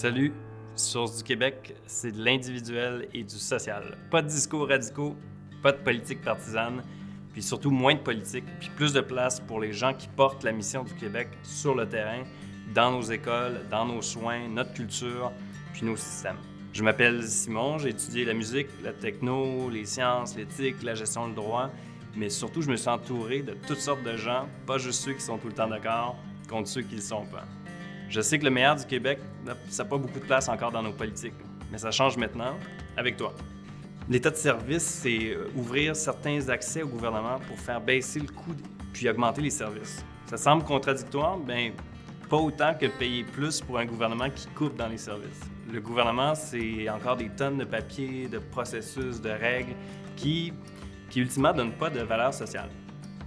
Salut, Source du Québec, c'est de l'individuel et du social. Pas de discours radicaux, pas de politique partisane, puis surtout moins de politique, puis plus de place pour les gens qui portent la mission du Québec sur le terrain, dans nos écoles, dans nos soins, notre culture, puis nos systèmes. Je m'appelle Simon, j'ai étudié la musique, la techno, les sciences, l'éthique, la gestion du droit, mais surtout je me suis entouré de toutes sortes de gens, pas juste ceux qui sont tout le temps d'accord, contre ceux qui ne le sont pas. Je sais que le meilleur du Québec, ça n'a pas beaucoup de place encore dans nos politiques, mais ça change maintenant, avec toi. L'état de service, c'est ouvrir certains accès au gouvernement pour faire baisser le coût puis augmenter les services. Ça semble contradictoire, bien, pas autant que payer plus pour un gouvernement qui coupe dans les services. Le gouvernement, c'est encore des tonnes de papiers, de processus, de règles qui ultimement ne donnent pas de valeur sociale.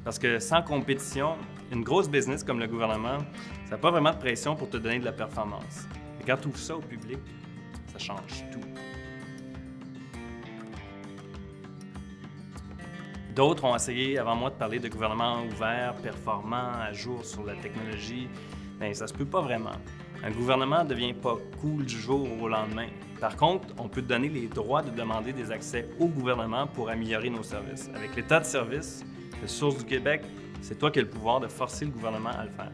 Parce que sans compétition, une grosse business comme le gouvernement, ça n'a pas vraiment de pression pour te donner de la performance. Et quand tu ouvres ça au public, ça change tout. D'autres ont essayé avant moi de parler de gouvernement ouvert, performant, à jour sur la technologie. Bien, ça se peut pas vraiment. Un gouvernement ne devient pas cool du jour au lendemain. Par contre, on peut te donner les droits de demander des accès au gouvernement pour améliorer nos services. Avec l'état de service, le Source du Québec, c'est toi qui as le pouvoir de forcer le gouvernement à le faire.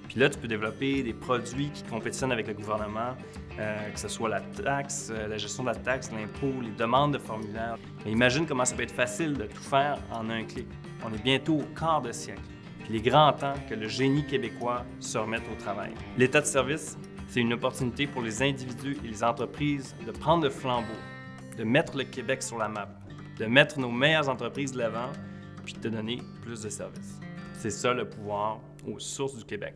Puis là, tu peux développer des produits qui compétitionnent avec le gouvernement, que ce soit la taxe, la gestion de la taxe, l'impôt, les demandes de formulaires. Mais imagine comment ça peut être facile de tout faire en un clic. On est bientôt au quart de siècle. Puis il est grand temps que le génie québécois se remette au travail. L'état de service, c'est une opportunité pour les individus et les entreprises de prendre le flambeau, de mettre le Québec sur la map, de mettre nos meilleures entreprises de l'avant, puis de te donner plus de services. C'est ça le pouvoir aux Sources du Québec.